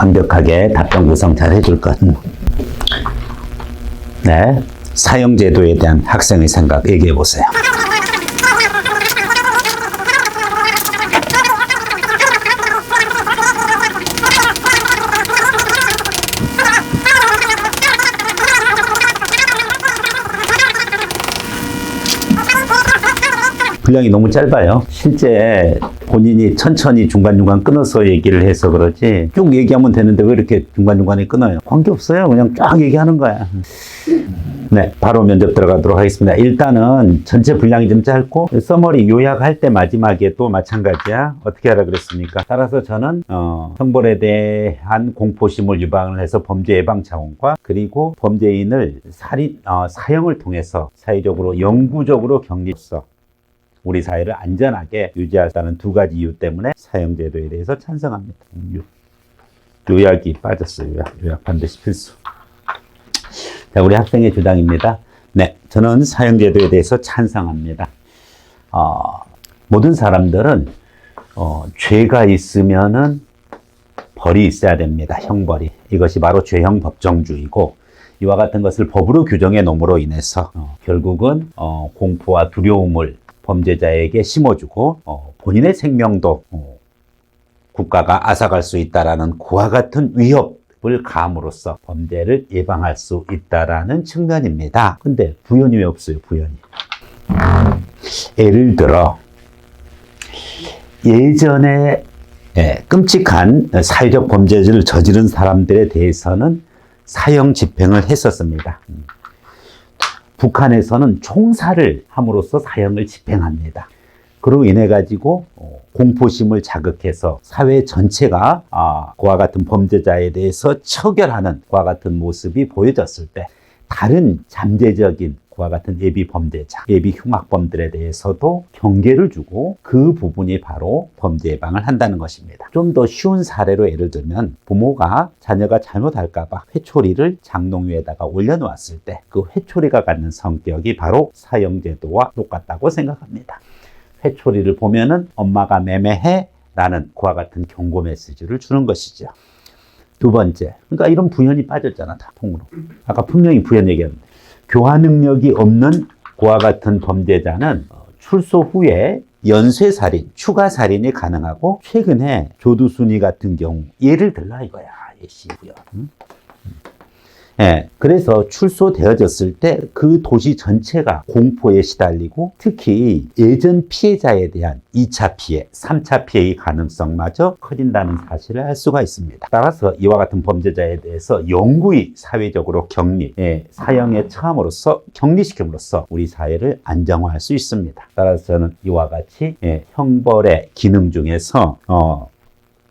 완벽하게 답변 구성 잘 해줄 것. 네, 사형제도에 대한 학생의 생각 얘기해 보세요. 분량이 너무 짧아요. 실제 본인이 천천히 중간중간 끊어서 얘기를 해서 그러지 쭉 얘기하면 되는데 왜 이렇게 중간중간에 끊어요? 관계없어요. 그냥 쫙 얘기하는 거야. 네, 바로 면접 들어가도록 하겠습니다. 일단은 전체 분량이 좀 짧고 서머리 요약할 때 마지막에 또 마찬가지야. 어떻게 하라 그랬습니까? 따라서 저는 형벌에 대한 공포심을 유발을 해서 범죄 예방 차원과 그리고 범죄인을 사형을 통해서 사회적으로 영구적으로 격리해서 우리 사회를 안전하게 유지하자는 두 가지 이유 때문에 사형제도에 대해서 찬성합니다. 요약이 빠졌어요. 요약 반드시 필수. 자, 우리 학생의 주장입니다. 네, 저는 사형제도에 대해서 찬성합니다. 모든 사람들은 죄가 있으면은 벌이 있어야 됩니다. 형벌이. 이것이 바로 죄형 법정주의고 이와 같은 것을 법으로 규정해 놓음으로 인해서 결국은 공포와 두려움을 범죄자에게 심어주고 본인의 생명도 국가가 앗아갈 수 있다라는 그와 같은 위협을 가함으로써 범죄를 예방할 수 있다라는 측면입니다. 근데 부연이 왜 없어요? 부연이. 예를 들어 예전에 끔찍한 사회적 범죄를 저지른 사람들에 대해서는 사형 집행을 했었습니다. 북한에서는 총살을 함으로써 사형을 집행합니다. 그로 인해 가지고 공포심을 자극해서 사회 전체가 그와 같은 범죄자에 대해서 처결하는 그와 같은 모습이 보여졌을 때 다른 잠재적인 그와 같은 예비 범죄자, 예비 흉악범들에 대해서도 경계를 주고 그 부분이 바로 범죄 예방을 한다는 것입니다. 좀 더 쉬운 사례로 예를 들면 부모가 자녀가 잘못할까 봐 회초리를 장롱 위에다가 올려놓았을 때 그 회초리가 갖는 성격이 바로 사형제도와 똑같다고 생각합니다. 회초리를 보면은 엄마가 매매해 라는 그와 같은 경고 메시지를 주는 것이죠. 두 번째, 그러니까 이런 부연이 빠졌잖아, 다 통으로. 아까 분명히 부연 얘기했는데 교화 능력이 없는 그와 같은 범죄자는 출소 후에 연쇄살인, 추가살인이 가능하고 최근에 조두순이 같은 경우 예를 들라 이거야. 예시고요. 그래서 출소되어졌을 때 그 도시 전체가 공포에 시달리고 특히 예전 피해자에 대한 2차 피해, 3차 피해의 가능성마저 커진다는 사실을 알 수가 있습니다. 따라서 이와 같은 범죄자에 대해서 영구히 사회적으로 격리, 사형에 처함으로써 격리시킴으로써 우리 사회를 안정화할 수 있습니다. 따라서 저는 이와 같이 형벌의 기능 중에서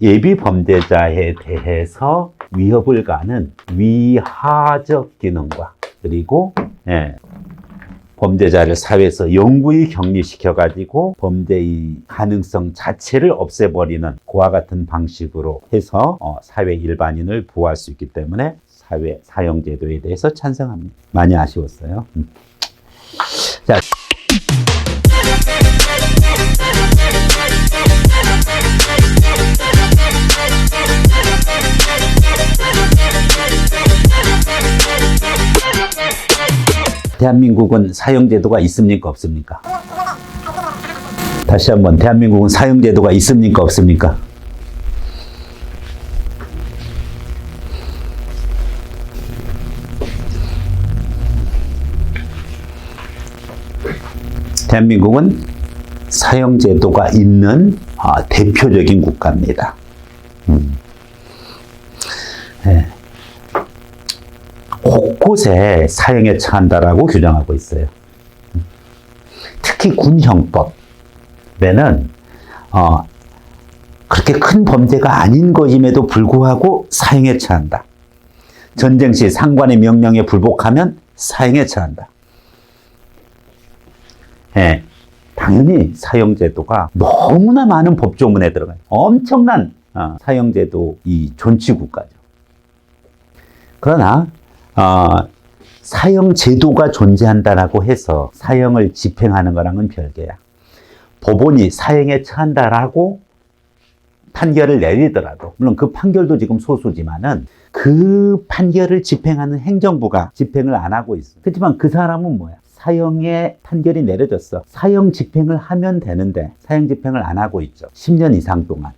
예비 범죄자에 대해서 위협을 가하는 위하적 기능과 그리고 범죄자를 사회에서 영구히 격리시켜가지고 범죄의 가능성 자체를 없애버리는 그와 같은 방식으로 해서 사회 일반인을 보호할 수 있기 때문에 사형제도에 대해서 찬성합니다. 많이 아쉬웠어요. 자. 대한민국은 사형제도가 있습니까? 없습니까? 다시 한번 대한민국은 사형제도가 있습니까? 없습니까? 대한민국은 사형제도가 있는 대표적인 국가입니다. 곳곳에 사형에 처한다라고 규정하고 있어요. 특히 군형법에는 그렇게 큰 범죄가 아닌 것임에도 불구하고 사형에 처한다. 전쟁 시 상관의 명령에 불복하면 사형에 처한다. 당연히 사형제도가 너무나 많은 법조문에 들어가요. 엄청난 사형제도 이 존치국가죠. 그러나 사형제도가 존재한다라고 해서 사형을 집행하는 거랑은 별개야. 법원이 사형에 처한다라고 판결을 내리더라도, 물론 그 판결도 지금 소수지만은 그 판결을 집행하는 행정부가 집행을 안 하고 있어. 그렇지만 그 사람은 뭐야? 사형의 판결이 내려졌어. 사형 집행을 하면 되는데 사형 집행을 안 하고 있죠. 10년 이상 동안.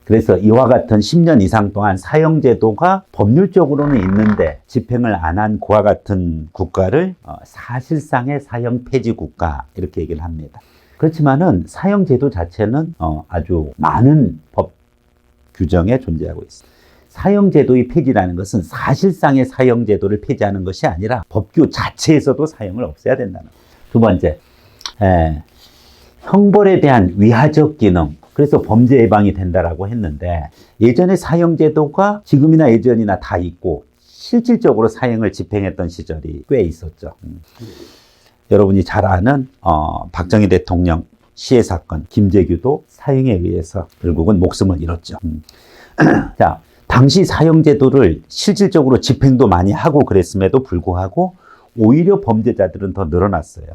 그래서 이와 같은 10년 이상 동안 사형제도가 법률적으로는 있는데 집행을 안 한 그와 같은 국가를 사실상의 사형 폐지 국가 이렇게 얘기를 합니다. 그렇지만은 사형제도 자체는 아주 많은 법 규정에 존재하고 있습니다. 사형제도의 폐지라는 것은 사실상의 사형제도를 폐지하는 것이 아니라 법규 자체에서도 사형을 없애야 된다는 거예요. 두 번째, 형벌에 대한 위하적 기능. 그래서 범죄 예방이 된다라고 했는데 예전에 사형제도가 지금이나 예전이나 다 있고 실질적으로 사형을 집행했던 시절이 꽤 있었죠. 여러분이 잘 아는 박정희 대통령 시해 사건, 김재규도 사형에 의해서 결국은 목숨을 잃었죠. 자, 당시 사형제도를 실질적으로 집행도 많이 하고 그랬음에도 불구하고 오히려 범죄자들은 더 늘어났어요.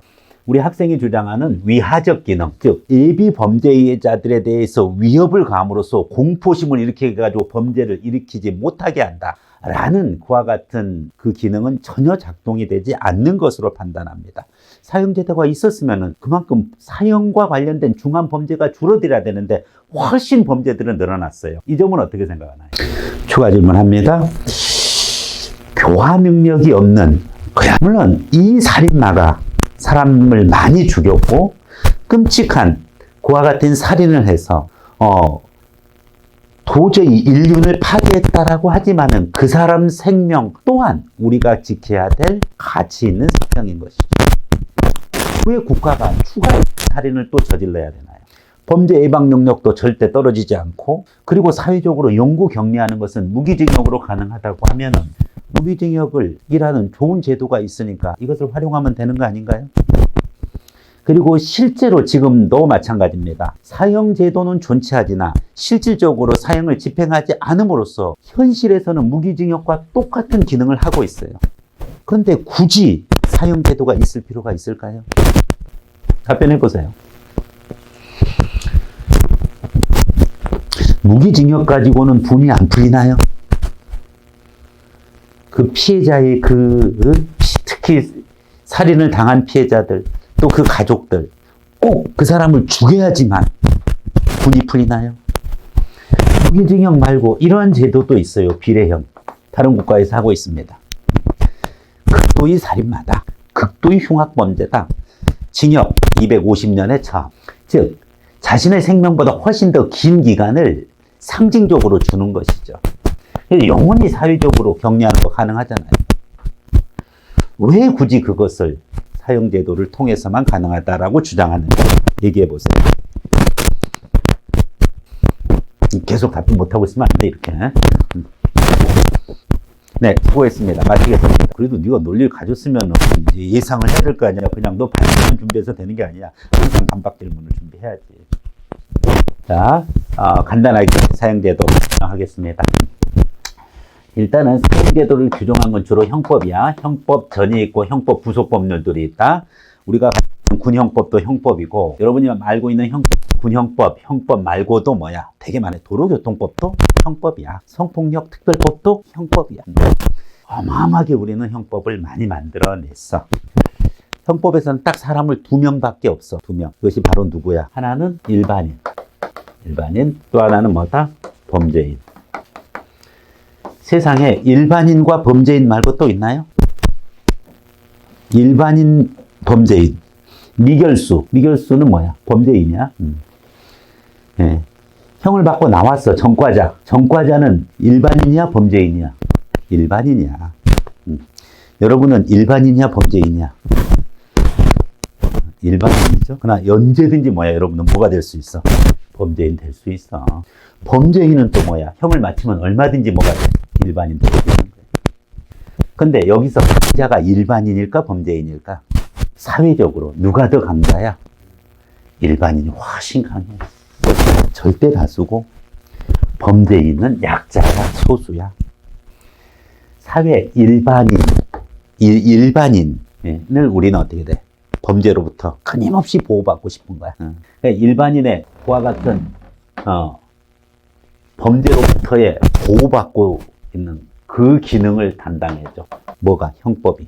우리 학생이 주장하는 위하적 기능, 즉 예비 범죄자들에 대해서 위협을 가함으로써 공포심을 일으켜가지고 범죄를 일으키지 못하게 한다라는 그와 같은 그 기능은 전혀 작동이 되지 않는 것으로 판단합니다. 사형제도가 있었으면 그만큼 사형과 관련된 중한 범죄가 줄어들어야 되는데 훨씬 범죄들은 늘어났어요. 이 점은 어떻게 생각하나요? 추가 질문합니다. 교화 능력이 없는, 물론 이 살인마가 사람을 많이 죽였고 끔찍한 그와 같은 살인을 해서 도저히 인륜을 파괴했다라고 하지만은 그 사람 생명 또한 우리가 지켜야 될 가치 있는 생명인 것이죠. 왜 국가가 추가 살인을 또 저질러야 되나요? 범죄 예방 능력도 절대 떨어지지 않고, 그리고 사회적으로 영구 격리하는 것은 무기징역으로 가능하다고 하면은 무기징역이라는 좋은 제도가 있으니까 이것을 활용하면 되는 거 아닌가요? 그리고 실제로 지금도 마찬가지입니다. 사형제도는 존치하지나 실질적으로 사형을 집행하지 않음으로써 현실에서는 무기징역과 똑같은 기능을 하고 있어요. 그런데 굳이 사형제도가 있을 필요가 있을까요? 답변해 보세요. 무기징역 가지고는 분이 안 풀리나요? 그 피해자의 특히 살인을 당한 피해자들, 또 그 가족들, 꼭 그 사람을 죽여야지만 분이 풀리나요? 무기징역 말고 이러한 제도도 있어요. 비례형. 다른 국가에서 하고 있습니다. 극도의 살인마다, 극도의 흉악범죄다. 징역 250년의 처함. 즉 자신의 생명보다 훨씬 더 긴 기간을 상징적으로 주는 것이죠. 영원히 사회적으로 격리하는 거 가능하잖아요. 왜 굳이 그것을 사형제도를 통해서만 가능하다라고 주장하는지 얘기해 보세요. 계속 답변 못하고 있으면 안 돼, 이렇게. 네, 수고했습니다. 마치겠습니다. 그래도 네가 논리를 가졌으면 예상을 해야 될 거 아니야. 그냥 너 반박만 준비해서 되는 게 아니야. 항상 반박 질문을 준비해야지. 자, 간단하게 사형제도 하겠습니다. 일단은 사형제도를 규정한 건 주로 형법이야. 형법 전이 있고 형법 부속 법률들이 있다. 우리가 군형법도 형법이고, 여러분이 알고 있는 군형법, 형법 말고도 뭐야? 되게 많아. 도로교통법도 형법이야. 성폭력 특별법도 형법이야. 어마어마하게 우리는 형법을 많이 만들어냈어. 형법에서는 딱 사람을 2명밖에 없어. 2명. 그것이 바로 누구야? 하나는 일반인. 또 하나는 뭐다? 범죄인. 세상에 일반인과 범죄인 말고 또 있나요? 일반인, 범죄인. 미결수는 뭐야? 범죄인이야. 네. 형을 받고 나왔어. 전과자. 전과자는 일반인이야? 범죄인이야? 일반인이야. 여러분은 일반인이야? 범죄인이야? 일반인이죠. 그러나 언제든지 뭐야? 여러분은 뭐가 될 수 있어? 범죄인 될 수 있어. 범죄인은 또 뭐야? 형을 마치면 얼마든지 뭐가 돼? 일반인 되는 거예요. 근데 여기서 강자가 일반인일까? 범죄인일까? 사회적으로 누가 더 강자야? 일반인이 훨씬 강해. 절대 다수고 범죄인은 약자야, 소수야. 사회 일반인을 우리는 어떻게 돼? 범죄로부터 끊임없이 보호받고 싶은 거야. 그러니까 일반인의 그와 같은 범죄로부터의 보호받고 있는 그 기능을 담당해줘. 뭐가? 형법이.